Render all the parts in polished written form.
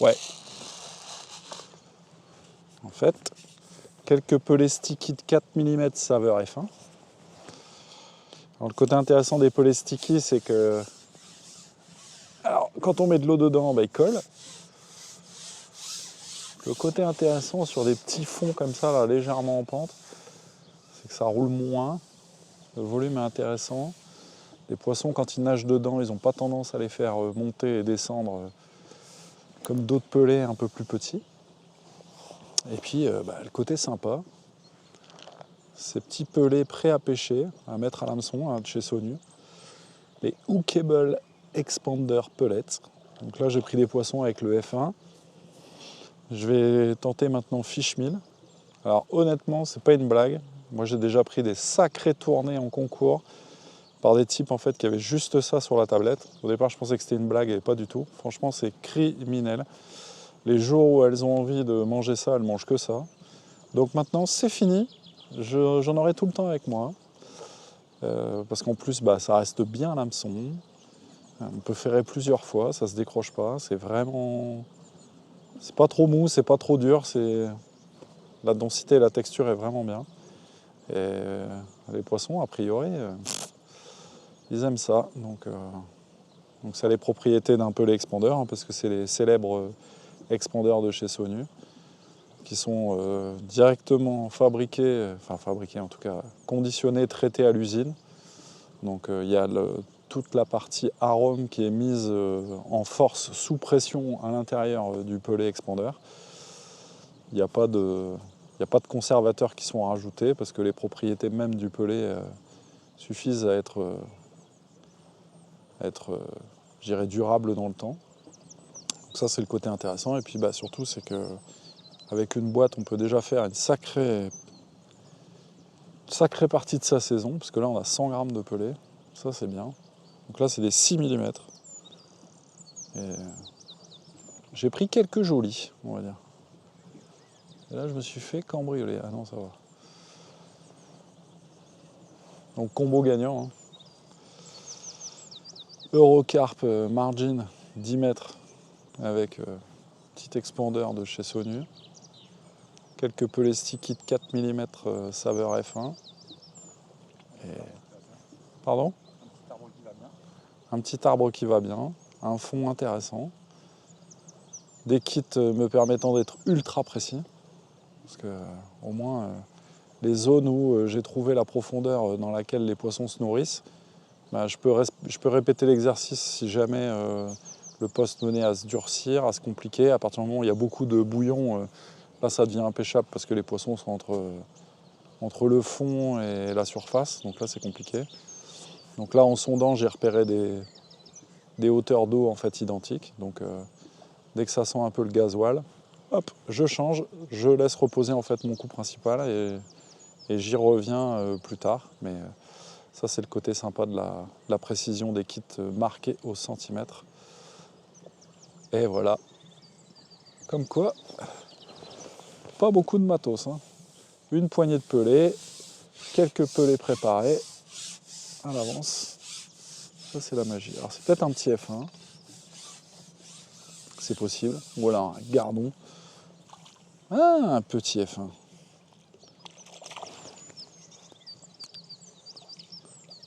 Ouais. En fait, quelques pelets sticky de 4 mm saveur F1. Alors, le côté intéressant des pelets sticky, c'est que alors, quand on met de l'eau dedans, bah, ils collent. Le côté intéressant sur des petits fonds comme ça, là, légèrement en pente, c'est que ça roule moins. Le volume est intéressant. Les poissons, quand ils nagent dedans, ils n'ont pas tendance à les faire monter et descendre comme d'autres pelets un peu plus petits. Et puis, le côté sympa, ces petits pelets prêts à pêcher, à mettre à l'hameçon, de chez Sonu. Les Hookable Expander Pellets. Donc là, j'ai pris des poissons avec le F1. Je vais tenter maintenant Fish Meal. Alors honnêtement, c'est pas une blague. Moi, j'ai déjà pris des sacrées tournées en concours par des types en fait qui avaient juste ça sur la tablette. Au départ, je pensais que c'était une blague et pas du tout. Franchement, c'est criminel. Les jours où elles ont envie de manger ça, elles mangent que ça. Donc maintenant, c'est fini. J'en aurai tout le temps avec moi. Parce qu'en plus, ça reste bien à l'hameçon. On peut ferrer plusieurs fois, ça se décroche pas. C'est vraiment... C'est pas trop mou, c'est pas trop dur. La densité et la texture est vraiment bien. Et les poissons, a priori, ils aiment ça. Donc ça a les propriétés d'un pellet expander, parce que c'est les célèbres expanders de chez Sonu, qui sont directement fabriqués en tout cas conditionnés, traités à l'usine. Donc il y a toute la partie arôme qui est mise en force sous pression à l'intérieur du pellet expander. Il n'y a pas de conservateurs qui sont rajoutés parce que les propriétés même du pellet suffisent à être je dirais, durables dans le temps. Donc ça, c'est le côté intéressant. Et puis surtout, c'est qu'avec une boîte, on peut déjà faire une sacrée partie de sa saison, parce que là, on a 100 grammes de pellet. Ça, c'est bien. Donc là, c'est des 6 mm. Et j'ai pris quelques jolis, on va dire. Et là, je me suis fait cambrioler. Ah non, ça va. Donc, combo gagnant. Hein. Eurocarp Margin 10 mètres avec petit expander de chez Sonu. Quelques pelets sticky de 4 mm saveur F1. Et... Pardon ? Un petit arbre qui va bien. Un fond intéressant. Des kits me permettant d'être ultra précis. Parce que au moins, les zones où j'ai trouvé la profondeur dans laquelle les poissons se nourrissent, je peux répéter l'exercice si jamais le poste venait à se durcir, à se compliquer. À partir du moment où il y a beaucoup de bouillon, là ça devient impêchable parce que les poissons sont entre le fond et la surface. Donc là c'est compliqué. Donc là en sondant, j'ai repéré des hauteurs d'eau en fait identiques. Donc dès que ça sent un peu le gasoil, hop, je change, je laisse reposer en fait mon coup principal et j'y reviens plus tard. Mais ça, c'est le côté sympa de la précision des kits marqués au centimètre. Et voilà. Comme quoi, pas beaucoup de matos. Hein. Une poignée de pelés, quelques pelés préparés à l'avance. Ça, c'est la magie. Alors, c'est peut-être un petit F1. C'est possible. Voilà, un gardon. Ah, un petit F1.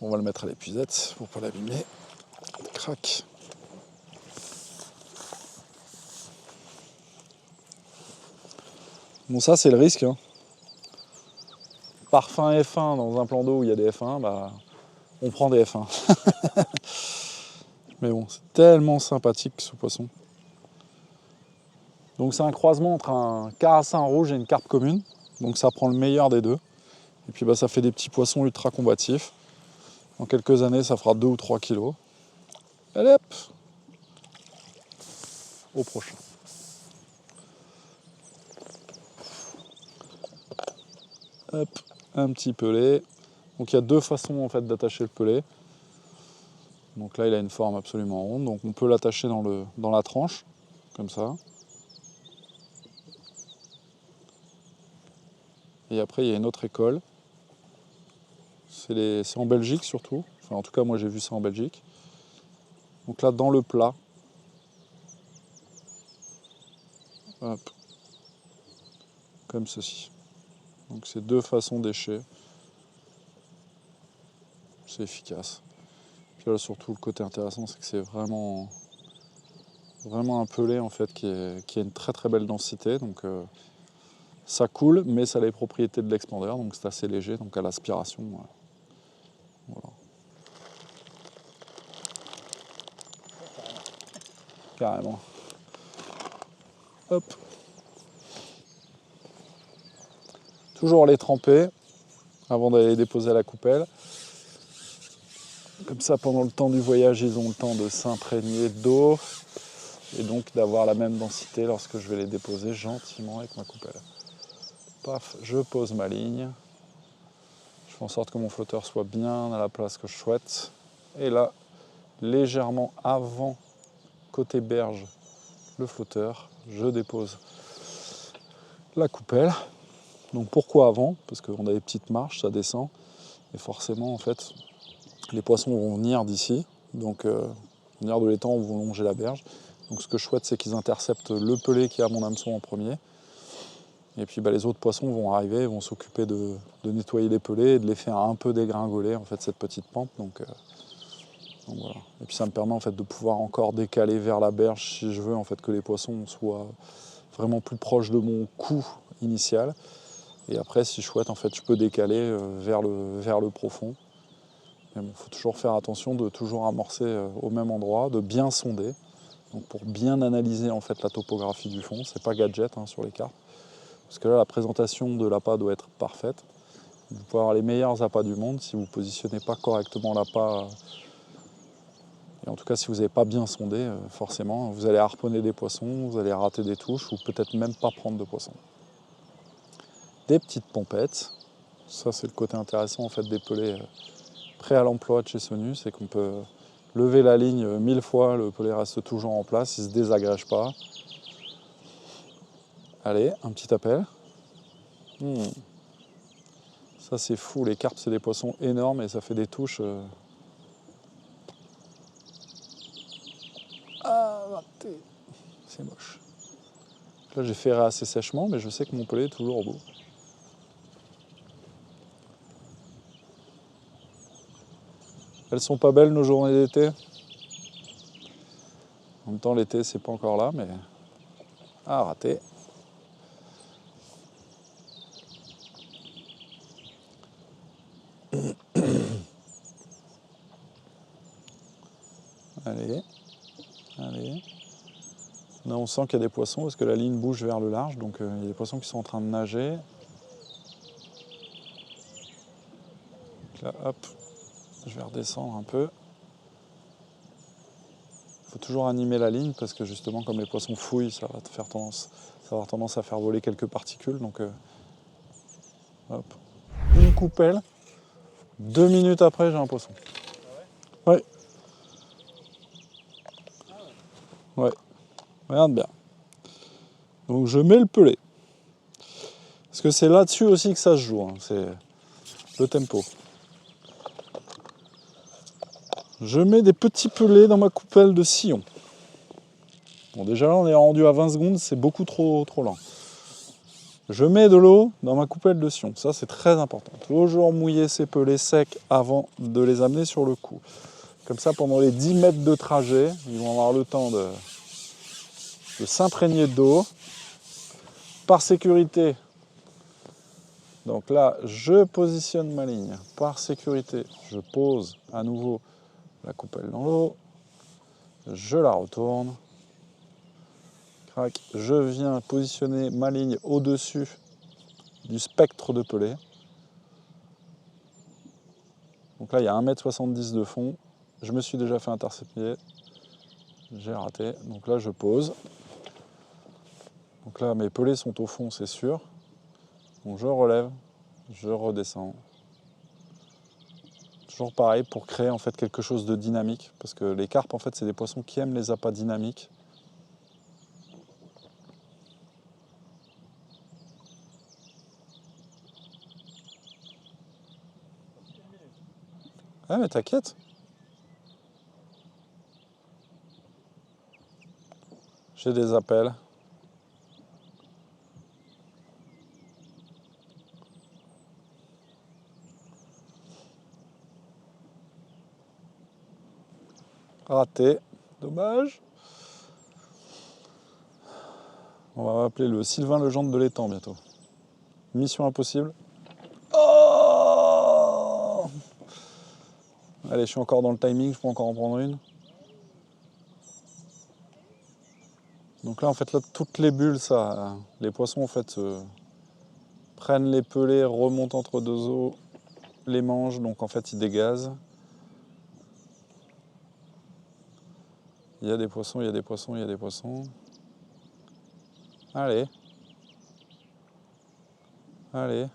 On va le mettre à l'épuisette pour pas l'abîmer. Crac. Bon, ça, c'est le risque. Hein. Parfum F1 dans un plan d'eau où il y a des F1, on prend des F1. Mais bon, c'est tellement sympathique ce poisson. Donc c'est un croisement entre un carassin rouge et une carpe commune. Donc ça prend le meilleur des deux. Et puis ça fait des petits poissons ultra combatifs. En quelques années, ça fera 2 ou 3 kilos. Allez hop, au prochain. Hop, un petit pelet. Donc il y a deux façons en fait d'attacher le pelet. Donc là, il a une forme absolument ronde. Donc on peut l'attacher dans la tranche, comme ça. Et après, il y a une autre école. C'est en Belgique surtout. Enfin, en tout cas, moi j'ai vu ça en Belgique. Donc là, dans le plat, Hop. Comme ceci. Donc c'est deux façons d'écher. C'est efficace. Puis là surtout le côté intéressant c'est que c'est vraiment un pelé en fait qui a une très très belle densité. Donc ça coule mais ça a les propriétés de l'expandeur, donc c'est assez léger, donc à l'aspiration. Voilà. Carrément. Hop. Toujours les tremper avant d'aller les déposer à la coupelle. Comme ça, pendant le temps du voyage, ils ont le temps de s'imprégner d'eau et donc d'avoir la même densité lorsque je vais les déposer gentiment avec ma coupelle. Paf, je pose ma ligne. Je fais en sorte que mon flotteur soit bien à la place que je souhaite. Et là, légèrement avant, côté berge, le flotteur, je dépose la coupelle. Donc pourquoi avant? Parce qu'on a des petites marches, ça descend. Et forcément, en fait, les poissons vont venir d'ici. Donc, venir de l'étang, vont longer la berge. Donc ce que je souhaite, c'est qu'ils interceptent le pelé qui est à mon hameçon en premier. Et puis les autres poissons vont arriver, vont s'occuper de nettoyer les pelés et de les faire un peu dégringoler, en fait, cette petite pente. Donc voilà. Et puis ça me permet en fait de pouvoir encore décaler vers la berge si je veux en fait que les poissons soient vraiment plus proches de mon coup initial. Et après, si je souhaite, en fait, je peux décaler vers le profond. Mais bon, il faut toujours faire attention de toujours amorcer au même endroit, de bien sonder. Donc pour bien analyser en fait la topographie du fond, c'est pas gadget sur les cartes. Parce que là, la présentation de l'appât doit être parfaite. Vous pouvez avoir les meilleurs appâts du monde si vous ne positionnez pas correctement l'appât. Et en tout cas, si vous n'avez pas bien sondé, forcément, vous allez harponner des poissons, vous allez rater des touches ou peut-être même pas prendre de poissons. Des petites pompettes. Ça, c'est le côté intéressant en fait des pelés prêts à l'emploi de chez Sonus, c'est qu'on peut lever la ligne 1000 fois, le pelé reste toujours en place, il ne se désagrège pas. Allez, un petit appel. Ça c'est fou, les carpes c'est des poissons énormes et ça fait des touches. Ah, raté. C'est moche. Là j'ai ferré assez sèchement, mais je sais que mon pelé est toujours au bout. Elles sont pas belles nos journées d'été. En même temps l'été c'est pas encore là, mais... Ah, raté. Allez, allez. Là on sent qu'il y a des poissons parce que la ligne bouge vers le large, donc il y a des poissons qui sont en train de nager. Là, hop, je vais redescendre un peu. Il faut toujours animer la ligne parce que justement, comme les poissons fouillent, ça va avoir tendance à faire voler quelques particules. Donc, hop, une coupelle. 2 minutes après, j'ai un poisson. Ouais. Ouais. Regarde bien. Donc, je mets le pelé. Parce que c'est là-dessus aussi que ça se joue. C'est le tempo. Je mets des petits pelés dans ma coupelle de sillon. Bon, déjà là, on est rendu à 20 secondes, c'est beaucoup trop lent. Je mets de l'eau dans ma coupelle de sillon. Ça, c'est très important. Toujours mouiller ses pelés secs avant de les amener sur le coup. Comme ça, pendant les 10 mètres de trajet, ils vont avoir le temps de s'imprégner d'eau. Par sécurité, donc là, je positionne ma ligne. Par sécurité, je pose à nouveau la coupelle dans l'eau. Je la retourne. Crac. Je viens positionner ma ligne au-dessus du spectre de pelé. Donc là, il y a 1,70 m de fond. Je me suis déjà fait intercepter. J'ai raté. Donc là, je pose. Donc là, mes pelés sont au fond, c'est sûr. Donc je relève, je redescends. Toujours pareil pour créer en fait quelque chose de dynamique. Parce que les carpes, en fait, c'est des poissons qui aiment les appâts dynamiques. Ah mais t'inquiète. J'ai des appels. Raté. Dommage. On va appeler le Sylvain Legendre de l'étang bientôt. Mission impossible. Oh! Allez, je suis encore dans le timing, je peux encore en prendre une. Donc là, en fait, là, toutes les bulles, ça, les poissons, en fait, prennent les pelets, remontent entre deux eaux, les mangent, donc en fait, ils dégazent. Il y a des poissons, il y a des poissons, il y a des poissons. Allez. Allez.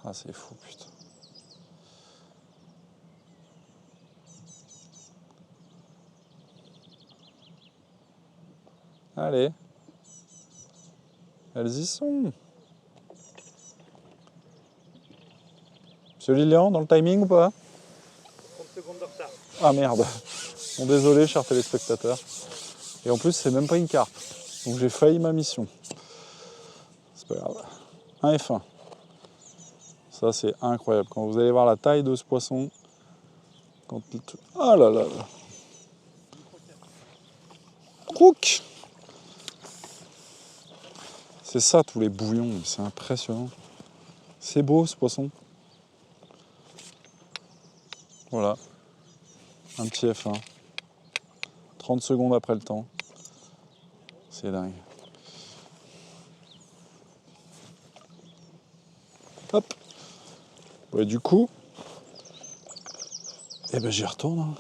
Ah, c'est fou, putain. Allez. Elles y sont. Monsieur Lilian, dans le timing ou pas? 30 secondes de retard. Ah merde. Bon, désolé, chers téléspectateurs. Et en plus, c'est même pas une carpe. Donc j'ai failli ma mission. C'est pas grave. Un F1. Ça, c'est incroyable. Quand vous allez voir la taille de ce poisson. Quand... Ah là là là. Crouk! C'est ça, tous les bouillons. C'est impressionnant. C'est beau, ce poisson. Voilà. Un petit F1. 30 secondes après le temps. C'est dingue. Hop. Ouais, du coup, eh ben j'y retourne. Hein.